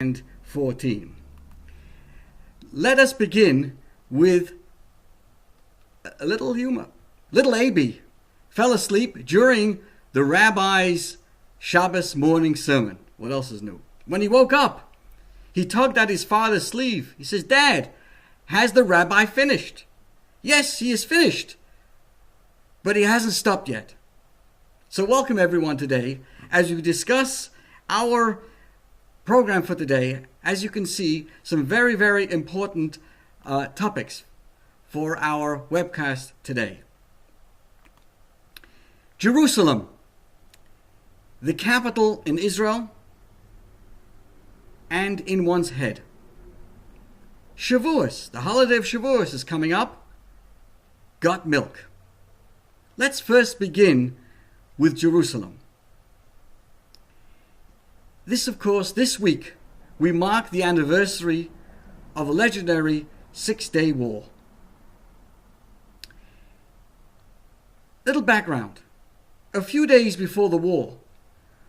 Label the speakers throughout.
Speaker 1: and 14. Let us begin with a little humor. Little Abi fell asleep during the rabbi's Shabbos morning sermon. What else is new? When he woke up, he tugged at his father's sleeve. He says, "Dad, has the rabbi finished?" "Yes, he is finished, but he hasn't stopped yet." So welcome everyone today as we discuss our program for today. As you can see, some very, very important topics for our webcast today. Jerusalem, the capital in Israel and in one's head. Shavuot, the holiday of Shavuot is coming up. Got milk. Let's first begin with Jerusalem. This week, we mark the anniversary of a legendary Six-Day War. Little background. A few days before the war,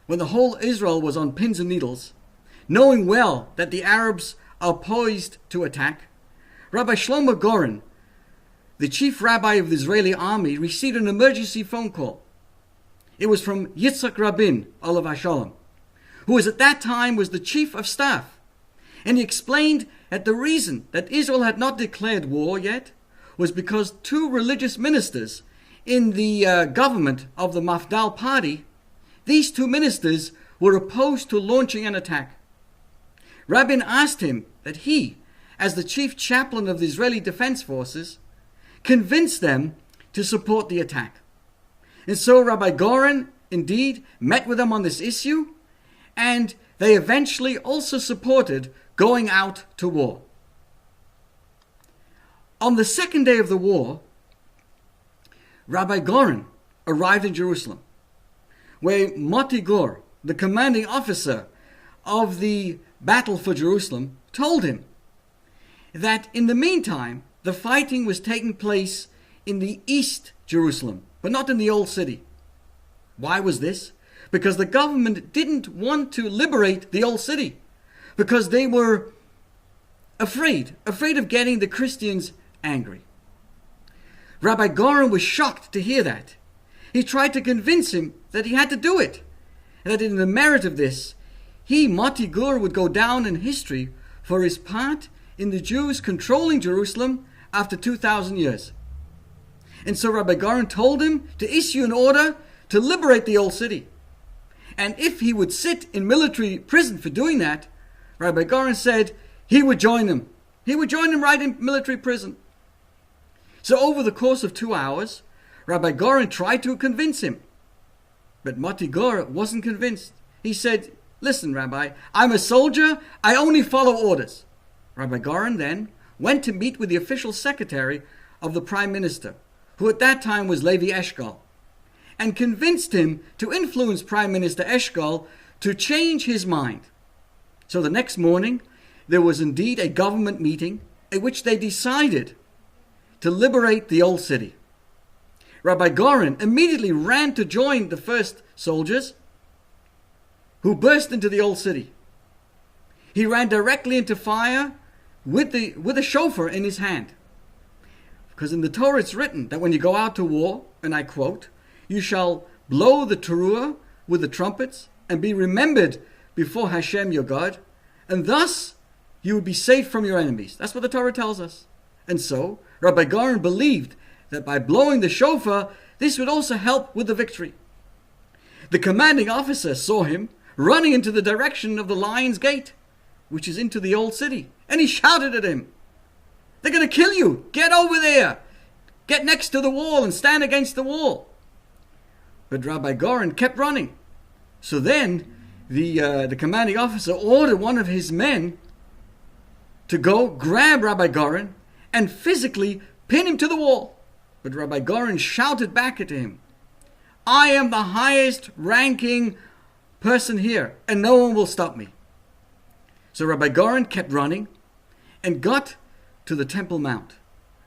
Speaker 1: when the whole Israel was on pins and needles, knowing well that the Arabs are poised to attack, Rabbi Shlomo Goren, the chief rabbi of the Israeli army, received an emergency phone call. It was from Yitzhak Rabin, Olav HaShalom, who at that time was the chief of staff. And he explained that the reason that Israel had not declared war yet was because two religious ministers in the government of the Mafdal party, these two ministers were opposed to launching an attack. Rabin asked him that he, as the chief chaplain of the Israeli Defense Forces, convince them to support the attack. And so Rabbi Goren indeed met with them on this issue, and they eventually also supported going out to war. On the second day of the war, Rabbi Goren arrived in Jerusalem, where Moti Gur, the commanding officer of the battle for Jerusalem, told him that in the meantime, the fighting was taking place in the East Jerusalem, but not in the old city. Why was this? Because the government didn't want to liberate the old city, because they were afraid of getting the Christians angry. Rabbi Goren was shocked to hear that. He tried to convince him that he had to do it, and that in the merit of this, he, Moti Gur, would go down in history for his part in the Jews controlling Jerusalem after 2,000 years. And so Rabbi Goren told him to issue an order to liberate the old city. And if he would sit in military prison for doing that, Rabbi Goren said he would join him. He would join him right in military prison. So over the course of 2 hours, Rabbi Goren tried to convince him. But Moti Gur wasn't convinced. He said, "Listen, Rabbi, I'm a soldier. I only follow orders." Rabbi Goren then went to meet with the official secretary of the prime minister, who at that time was Levi Eshkol, and convinced him to influence Prime Minister Eshkol to change his mind. So the next morning, there was indeed a government meeting at which they decided to liberate the old city. Rabbi Goren immediately ran to join the first soldiers who burst into the old city. He ran directly into fire with a shofar in his hand. Because in the Torah it's written that when you go out to war, and I quote, "You shall blow the teruah with the trumpets and be remembered before Hashem your God, and thus you would be safe from your enemies." That's what the Torah tells us. And so Rabbi Goren believed that by blowing the shofar, this would also help with the victory. The commanding officer saw him running into the direction of the Lion's Gate, which is into the old city, and he shouted at him, "They're going to kill you! Get over there! Get next to the wall and stand against the wall!" But Rabbi Goren kept running. So then the commanding officer ordered one of his men to go grab Rabbi Goren and physically pin him to the wall. But Rabbi Goren shouted back at him, "I am the highest ranking person here, and no one will stop me." So Rabbi Goren kept running and got to the Temple Mount,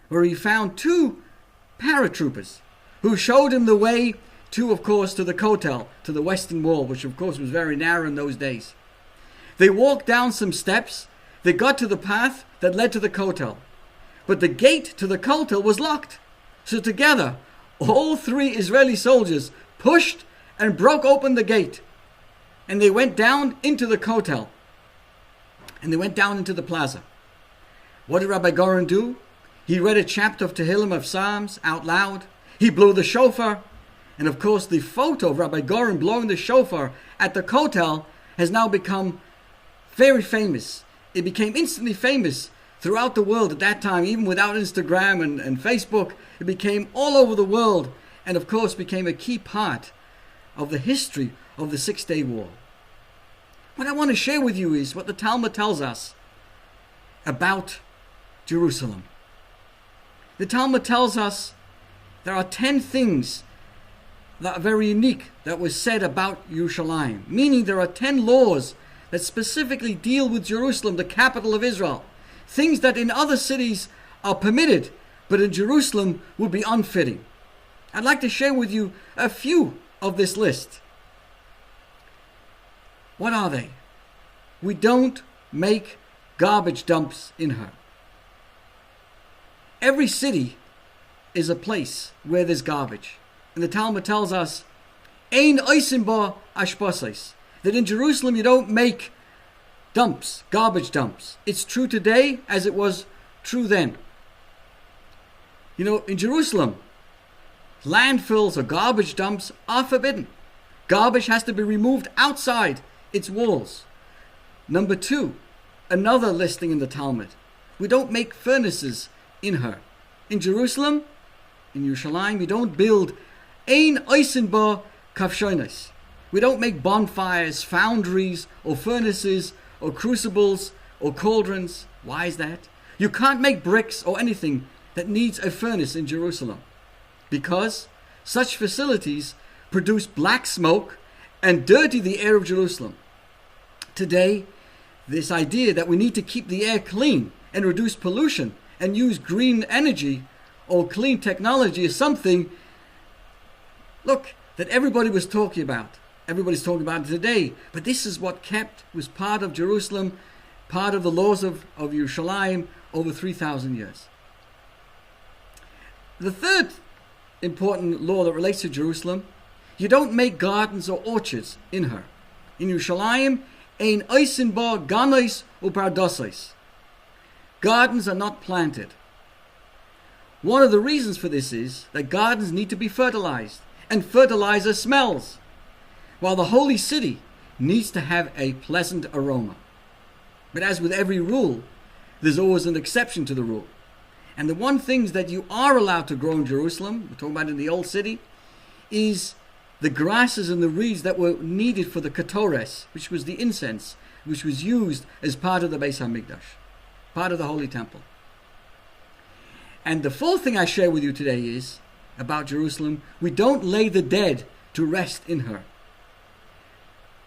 Speaker 1: where he found two paratroopers who showed him the way to, of course, to the Kotel, to the Western Wall, which of course was very narrow in those days. They walked down some steps. They got to the path that led to the kotel. But the gate to the kotel was locked. So together, all three Israeli soldiers pushed and broke open the gate. And they went down into the kotel. And they went down into the plaza. What did Rabbi Goren do? He read a chapter of Tehillim of Psalms out loud. He blew the shofar. And of course, the photo of Rabbi Goren blowing the shofar at the kotel has now become very famous. It became instantly famous throughout the world at that time, even without Instagram and Facebook. It became all over the world, and of course became a key part of the history of the Six-Day War. What I want to share with you is what the Talmud tells us about Jerusalem. The Talmud tells us there are 10 things that are very unique that was said about Yerushalayim, meaning there are 10 laws that specifically deal with Jerusalem, the capital of Israel. Things that in other cities are permitted, but in Jerusalem would be unfitting. I'd like to share with you a few of this list. What are they? We don't make garbage dumps in her. Every city is a place where there's garbage. And the Talmud tells us, Ein oisim ba ashpasais, that in Jerusalem you don't make dumps, garbage dumps. It's true today as it was true then. You know, in Jerusalem, landfills or garbage dumps are forbidden. Garbage has to be removed outside its walls. Number 2, another listing in the Talmud. We don't make furnaces in her. In Jerusalem, in Yerushalayim, you don't build Ein oisin ba kavshonos. We don't make bonfires, foundries, or furnaces, or crucibles, or cauldrons. Why is that? You can't make bricks or anything that needs a furnace in Jerusalem, because such facilities produce black smoke and dirty the air of Jerusalem. Today, this idea that we need to keep the air clean and reduce pollution and use green energy or clean technology is something, look, that everybody was talking about. Everybody's talking about it today. But this is what was part of Jerusalem, part of the laws of Yerushalayim over 3,000 years. The third important law that relates to Jerusalem, you don't make gardens or orchards in her. In Yerushalayim, ein oisin ba ganos upardosos. Gardens are not planted. One of the reasons for this is that gardens need to be fertilized, and fertilizer smells, while the holy city needs to have a pleasant aroma. But as with every rule, there's always an exception to the rule. And the one things that you are allowed to grow in Jerusalem, we're talking about in the old city, is the grasses and the reeds that were needed for the ketores, which was the incense, which was used as part of the Beis HaMikdash, part of the Holy Temple. And the fourth thing I share with you today is about Jerusalem. We don't lay the dead to rest in her.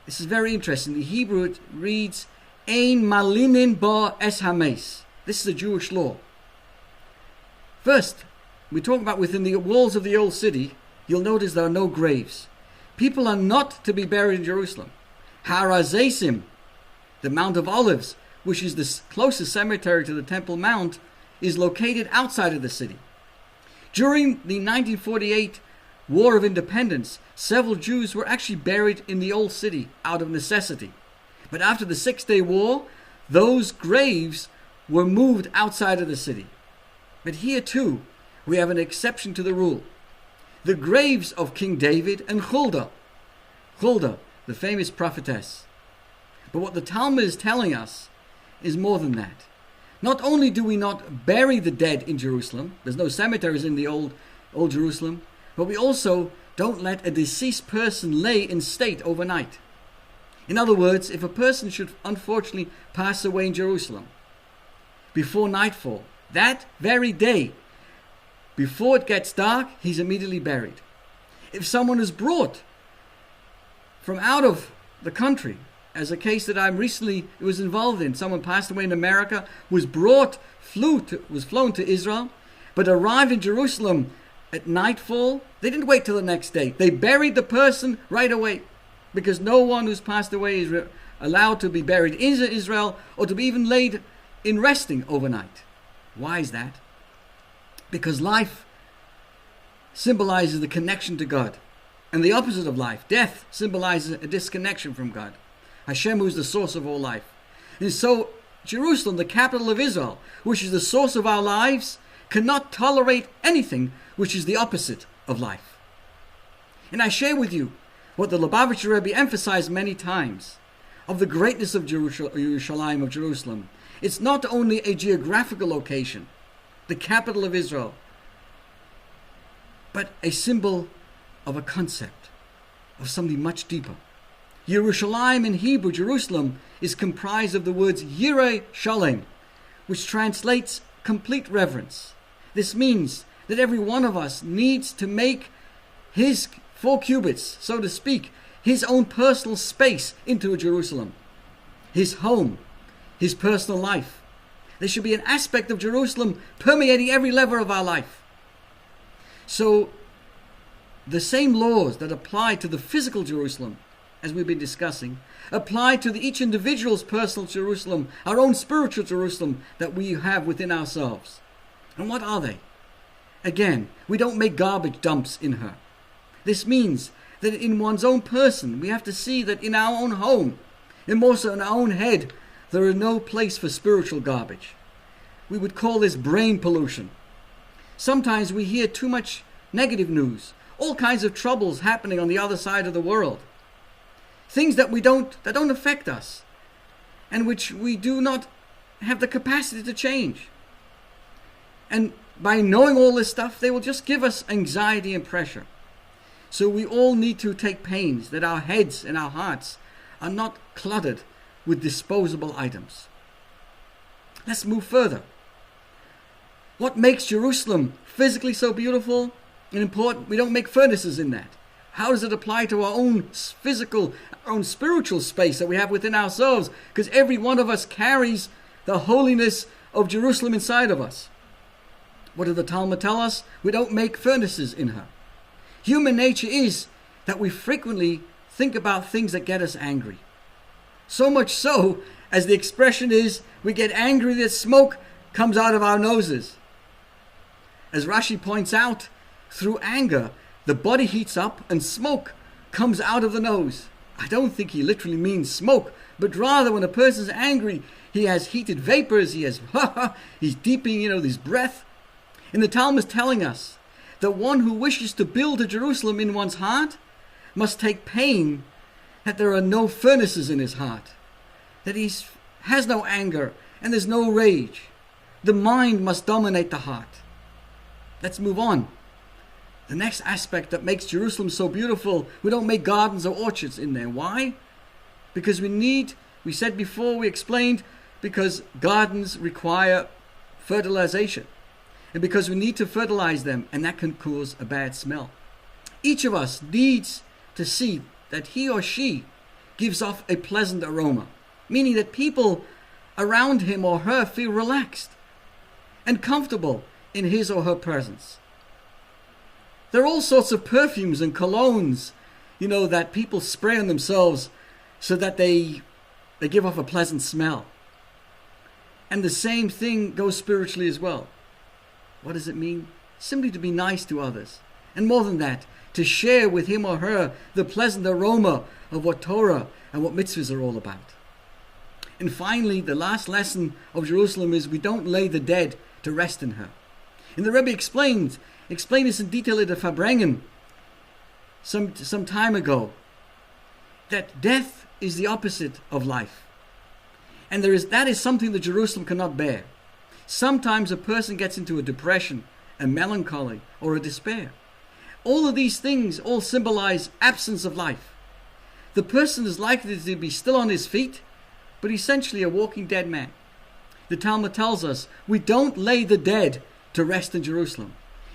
Speaker 1: This is very interesting. The Hebrew it reads, Ein malinin ba es hames. This is a Jewish law. First, we talk about within the walls of the old city, you'll notice there are no graves. People are not to be buried in Jerusalem. Har HaZeisim, the Mount of Olives, which is the closest cemetery to the Temple Mount, is located outside of the city. During the 1948 War of Independence, several Jews were actually buried in the old city out of necessity. But after the Six-Day War, those graves were moved outside of the city. But here too, we have an exception to the rule. The graves of King David and Huldah, the famous prophetess. But what the Talmud is telling us is more than that. Not only do we not bury the dead in Jerusalem, there's no cemeteries in the old Jerusalem, but we also don't let a deceased person lay in state overnight. In other words, if a person should unfortunately pass away in Jerusalem before nightfall, that very day, before it gets dark, he's immediately buried. If someone is brought from out of the country, as a case that I recently was involved in, someone passed away in America, was flown to Israel, but arrived in Jerusalem at nightfall. They didn't wait till the next day. They buried the person right away, because no one who's passed away is allowed to be buried in Israel or to be even laid in resting overnight. Why is that? Because life symbolizes the connection to God, and the opposite of life, death, symbolizes a disconnection from God. Hashem, who is the source of all life. And so Jerusalem, the capital of Israel, which is the source of our lives, cannot tolerate anything which is the opposite of life. And I share with you what the Lubavitcher Rebbe emphasized many times of the greatness of Yerushalayim, of Jerusalem. It's not only a geographical location, the capital of Israel, but a symbol of a concept, of something much deeper. Yerushalayim in Hebrew, Jerusalem, is comprised of the words Yireh Shalem, which translates complete reverence. This means that every one of us needs to make his 4 cubits, so to speak, his own personal space into Jerusalem, his home, his personal life. There should be an aspect of Jerusalem permeating every level of our life. So the same laws that apply to the physical Jerusalem, as we've been discussing, apply to each individual's personal Jerusalem, our own spiritual Jerusalem that we have within ourselves. And what are they? Again, we don't make garbage dumps in her. This means that in one's own person, we have to see that in our own home, and more so in our own head, there is no place for spiritual garbage. We would call this brain pollution. Sometimes we hear too much negative news, all kinds of troubles happening on the other side of the world. Things that don't affect us, and which we do not have the capacity to change. And by knowing all this stuff, they will just give us anxiety and pressure. So we all need to take pains that our heads and our hearts are not cluttered with disposable items. Let's move further. What makes Jerusalem physically so beautiful and important? We don't make furnaces in that. How does it apply to our own physical, our own spiritual space that we have within ourselves? Because every one of us carries the holiness of Jerusalem inside of us. What did the Talmud tell us? We don't make furnaces in her. Human nature is that we frequently think about things that get us angry. So much so, as the expression is, we get angry that smoke comes out of our noses. As Rashi points out, through anger, the body heats up and smoke comes out of the nose. I don't think he literally means smoke, but rather when a person's angry, he has heated vapors, he's deepening, his breath. And the Talmud is telling us that one who wishes to build a Jerusalem in one's heart must take pain that there are no furnaces in his heart, that he has no anger and there's no rage. The mind must dominate the heart. Let's move on. The next aspect that makes Jerusalem so beautiful, we don't make gardens or orchards in there. Why? Because we said before, we explained, because gardens require fertilization. And because we need to fertilize them, and that can cause a bad smell. Each of us needs to see that he or she gives off a pleasant aroma, meaning that people around him or her feel relaxed and comfortable in his or her presence. There are all sorts of perfumes and colognes, that people spray on themselves so that they give off a pleasant smell. And the same thing goes spiritually as well. What does it mean? Simply to be nice to others. And more than that, to share with him or her the pleasant aroma of what Torah and what mitzvahs are all about. And finally, the last lesson of Jerusalem is we don't lay the dead to rest in her. And the Rebbe explained this in detail at the Farbrengen some time ago, that death is the opposite of life. And that is something that Jerusalem cannot bear. Sometimes a person gets into a depression, a melancholy, or a despair. All of these things all symbolize absence of life. The person is likely to be still on his feet, but essentially a walking dead man. The Talmud tells us we don't lay the dead to rest in Jerusalem.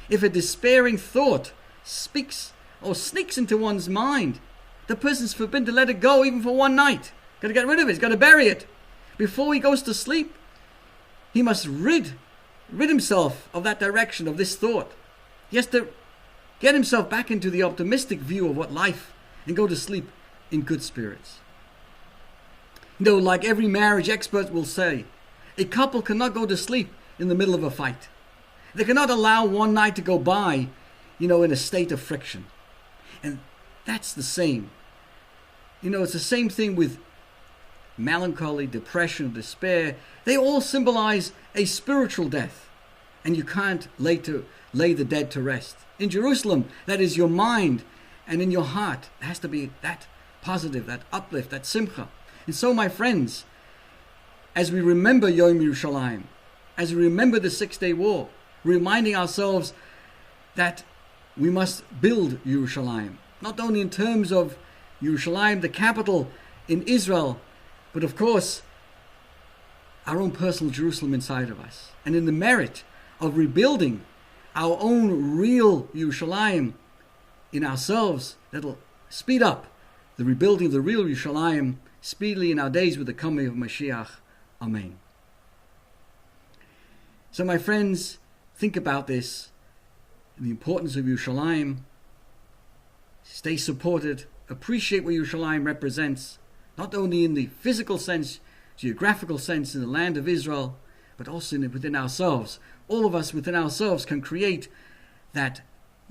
Speaker 1: If a despairing thought speaks or sneaks into one's mind, the person's forbidden to let it go even for one night. Got to get rid of it. He's got to bury it. Before he goes to sleep, he must rid himself of that direction, of this thought. He has to get himself back into the optimistic view of what life and go to sleep in good spirits. Like every marriage expert will say, a couple cannot go to sleep in the middle of a fight. They cannot allow one night to go by, in a state of friction. And that's the same. It's the same thing with melancholy, depression, despair. They all symbolize a spiritual death. And you can't lay the dead to rest. In Jerusalem, that is your mind, and in your heart, it has to be that positive, that uplift, that simcha. And so, my friends, as we remember Yom Yerushalayim, as we remember the 6-day war, reminding ourselves that we must build Yerushalayim, not only in terms of Yerushalayim, the capital in Israel, but of course, our own personal Jerusalem inside of us. And in the merit of rebuilding our own real Yerushalayim in ourselves, that'll speed up the rebuilding of the real Yerushalayim speedily in our days with the coming of Mashiach. Amen. So my friends, think about this, the importance of Yerushalayim. Stay supported, appreciate what Yerushalayim represents, not only in the physical sense, geographical sense in the land of Israel, but also within ourselves. All of us within ourselves can create that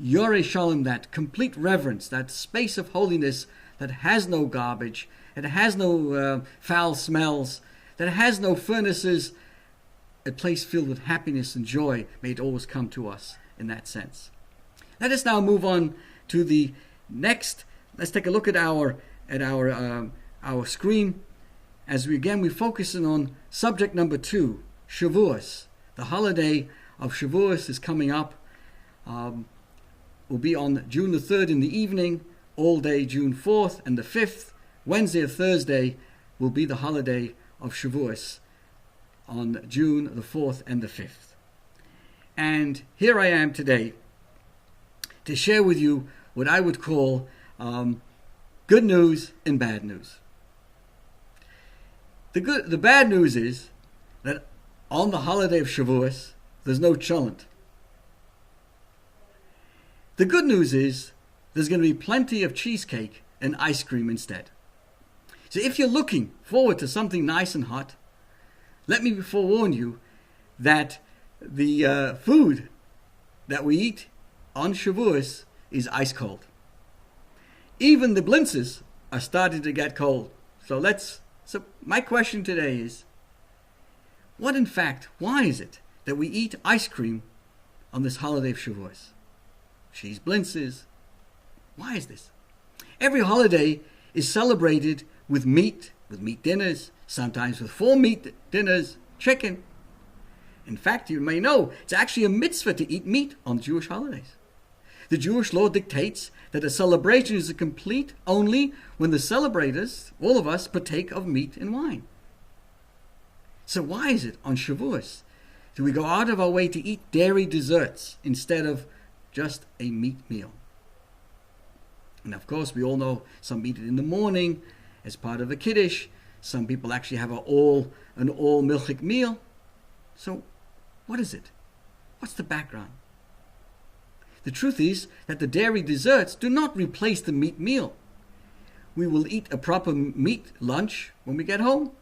Speaker 1: Yoreh Shalom, that complete reverence, that space of holiness that has no garbage, that has no foul smells, that has no furnaces, a place filled with happiness and joy. May it always come to us in that sense. Let us now move on to the next. Let's take a look at our screen as we focusing on subject number 2, Shavuot. The holiday of Shavuot is coming up. Will be on June the 3rd in the evening, all day June 4th, and the 5th, Wednesday or Thursday, will be the holiday of Shavuot on June the 4th and the 5th. And here I am today to share with you what I would call good news and bad news. The bad news is that on the holiday of Shavuot, there's no cholent. The good news is there's going to be plenty of cheesecake and ice cream instead. So if you're looking forward to something nice and hot, let me forewarn you that the food that we eat on Shavuos is ice cold. Even the blintzes are starting to get cold. So my question today is, why is it that we eat ice cream on this holiday of Shavuos? Cheese blintzes. Why is this? Every holiday is celebrated with meat dinners, sometimes with 4 meat dinners, chicken. In fact, you may know, it's actually a mitzvah to eat meat on Jewish holidays. The Jewish law dictates that a celebration is complete only when the celebrators, all of us, partake of meat and wine. So why is it on Shavuos do we go out of our way to eat dairy desserts instead of just a meat meal? And of course, we all know some eat it in the morning as part of a kiddush. Some people actually have an all milchik meal. So what is it? What's the background? The truth is that the dairy desserts do not replace the meat meal. We will eat a proper meat lunch when we get home.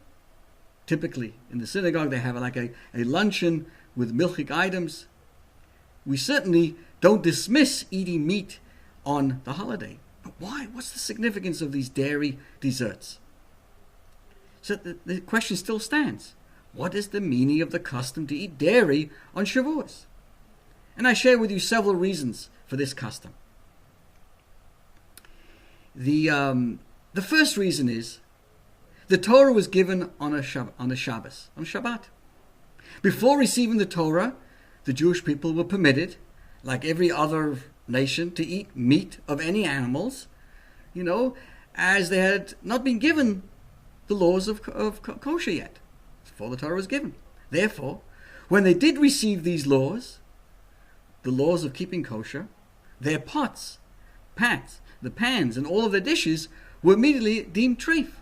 Speaker 1: Typically, in the synagogue, they have like a luncheon with milchik items. We certainly don't dismiss eating meat on the holiday. But why? What's the significance of these dairy desserts? So the question still stands. What is the meaning of the custom to eat dairy on Shavuos? And I share with you several reasons for this custom. The first reason is the Torah was given on a Shabbos, on Shabbat. Before receiving the Torah, the Jewish people were permitted, like every other nation, to eat meat of any animals, as they had not been given the laws of kosher yet, before the Torah was given. Therefore, when they did receive these laws, the laws of keeping kosher, their pots, the pans, and all of their dishes were immediately deemed treif.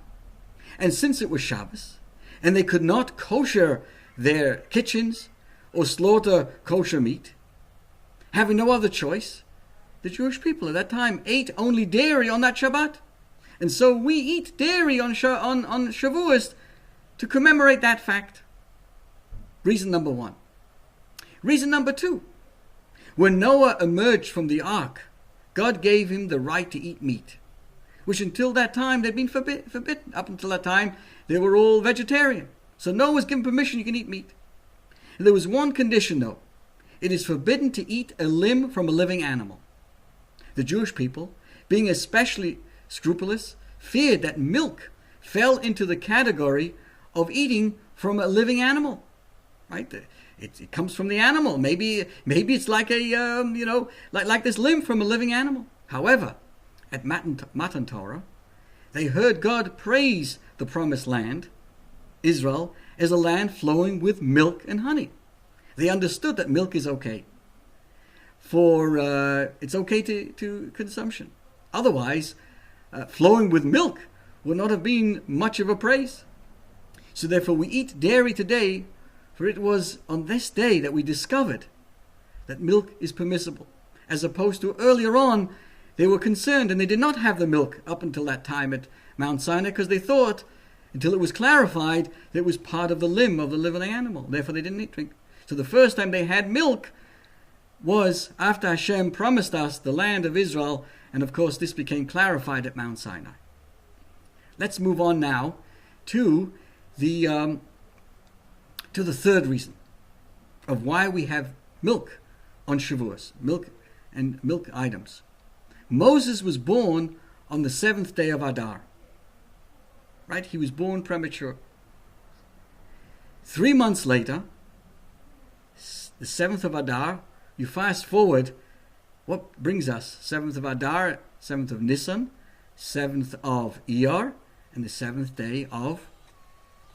Speaker 1: And since it was Shabbos, and they could not kosher their kitchens or slaughter kosher meat, having no other choice, the Jewish people at that time ate only dairy on that Shabbat. And so we eat dairy on Shavuot to commemorate that fact. Reason number one. Reason number two. When Noah emerged from the ark, God gave him the right to eat meat, which until that time they'd been forbidden. Up until that time, they were all vegetarian. So Noah was given permission, you can eat meat. And there was one condition though. It is forbidden to eat a limb from a living animal. The Jewish people, being especially scrupulous, feared that milk fell into the category of eating from a living animal. Right? It comes from the animal. Maybe it's like a like this limb from a living animal. However, at Matan Torah, they heard God praise the promised land, Israel, as a land flowing with milk and honey. They understood that milk is okay. It's okay to consumption. Otherwise, flowing with milk would not have been much of a praise. So therefore we eat dairy today, for it was on this day that we discovered that milk is permissible. As opposed to earlier on, they were concerned and they did not have the milk up until that time at Mount Sinai because they thought, until it was clarified, that it was part of the limb of the living animal. Therefore they didn't drink. So the first time they had milk was after Hashem promised us the land of Israel, and of course this became clarified at Mount Sinai. Let's move on now to the third reason of why we have milk on Shavuos, milk and milk items. Moses was born on the 7th day of Adar. Right? He was born premature. 3 months later, the 7th of Adar, you fast forward, what brings us? 7th of Adar, 7th of Nisan, 7th of Iyar, and the 7th day of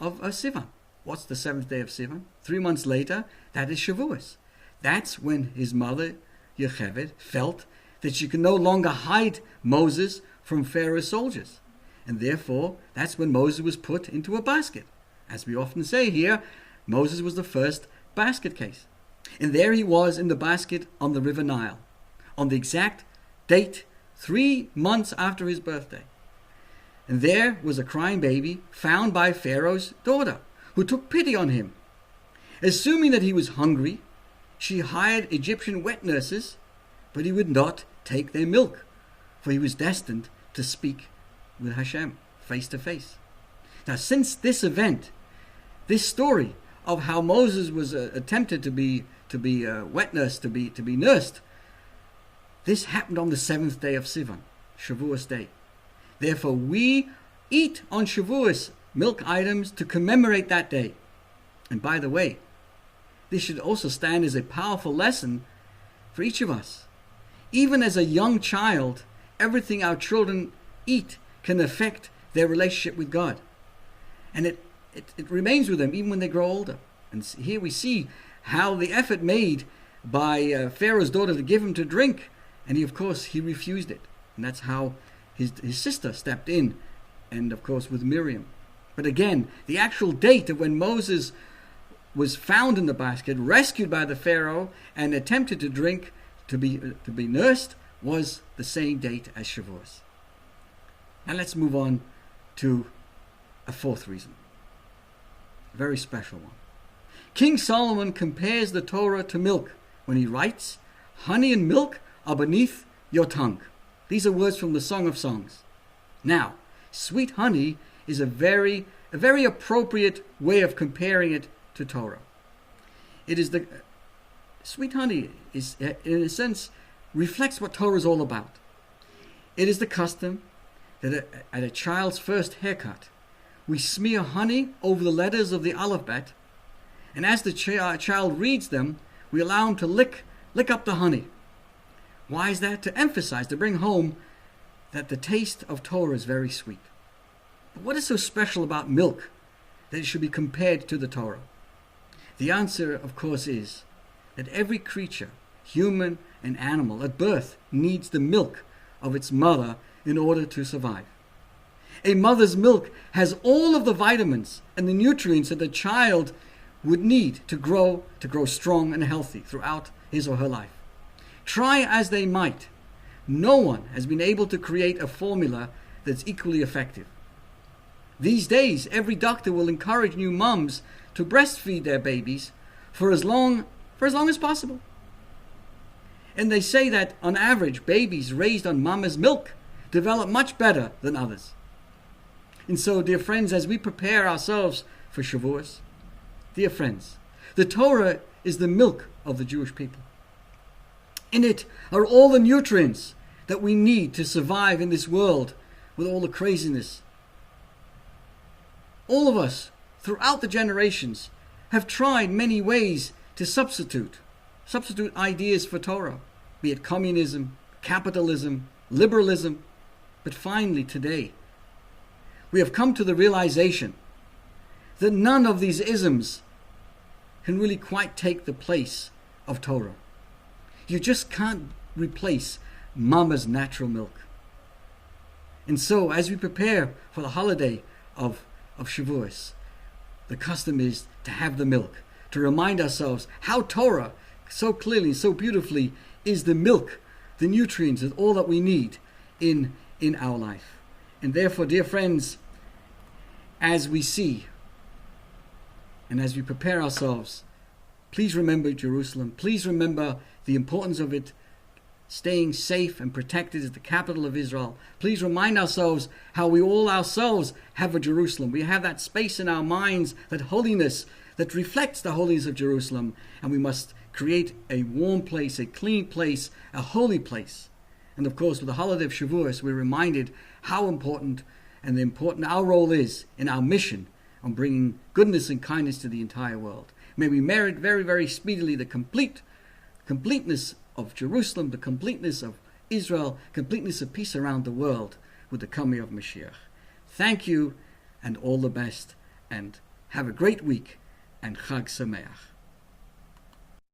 Speaker 1: Sivan. What's the 7th day of Sivan? 3 months later, that is Shavuos. That's when his mother, Yocheved, felt that she could no longer hide Moses from Pharaoh's soldiers. And therefore, that's when Moses was put into a basket. As we often say here, Moses was the first basket case. And there he was in the basket on the River Nile, on the exact date, 3 months after his birthday. And there was a crying baby found by Pharaoh's daughter, who took pity on him. Assuming that he was hungry, she hired Egyptian wet nurses, but he would not take their milk, for he was destined to speak with Hashem face to face. Now, since this event, this story of how Moses was attempted to be wet nursed, to be nursed, this happened on the 7th day of Sivan, Shavuos day. Therefore, we eat on Shavuos milk items to commemorate that day. And by the way, this should also stand as a powerful lesson for each of us. Even as a young child, everything our children eat can affect their relationship with God. And it remains with them even when they grow older. And here we see how the effort made by Pharaoh's daughter to give him to drink, and he refused it. And that's how his sister stepped in, and of course with Miriam. But again, the actual date of when Moses was found in the basket, rescued by the Pharaoh, and attempted to drink, to be nursed, was the same date as Shavuos. Now let's move on to a fourth reason. A very special one. King Solomon compares the Torah to milk when he writes, "Honey and milk are beneath your tongue." These are words from the Song of Songs. Now, sweet honey is a very appropriate way of comparing it to Torah. It is sweet honey is, in a sense, reflects what Torah is all about. It is the custom that at a child's first haircut, we smear honey over the letters of the alphabet, and as the child reads them, we allow him to lick up the honey. Why is that? To emphasize, to bring home that the taste of Torah is very sweet. But what is so special about milk that it should be compared to the Torah? The answer, of course, is that every creature, human and animal, at birth needs the milk of its mother in order to survive. A mother's milk has all of the vitamins and the nutrients that the child would need to grow strong and healthy throughout his or her life. Try as they might, no one has been able to create a formula that's equally effective. These days, every doctor will encourage new mums to breastfeed their babies for as long as possible. And they say that on average, babies raised on mama's milk develop much better than others. And so, dear friends, as we prepare ourselves for Shavuot, dear friends, the Torah is the milk of the Jewish people. In it are all the nutrients that we need to survive in this world with all the craziness. All of us, throughout the generations, have tried many ways to substitute ideas for Torah, be it communism, capitalism, liberalism. But finally, today, we have come to the realization that none of these isms can really quite take the place of Torah. You just can't replace mama's natural milk. And so, as we prepare for the holiday of Shavuot, the custom is to have the milk, to remind ourselves how Torah so clearly, so beautifully is the milk, the nutrients, and all that we need in our life. And therefore, dear friends, as we see and as we prepare ourselves, please remember Jerusalem. Please remember the importance of it staying safe and protected as the capital of Israel. Please remind ourselves how we all ourselves have a Jerusalem. We have that space in our minds, that holiness that reflects the holiness of Jerusalem, and we must create a warm place, a clean place, a holy place. And of course, with the holiday of Shavuot, we're reminded how important our role is in our mission on bringing goodness and kindness to the entire world. May we merit very, very speedily the completeness of Jerusalem, the completeness of Israel, completeness of peace around the world with the coming of Mashiach. Thank you, and all the best, and have a great week, and Chag Sameach.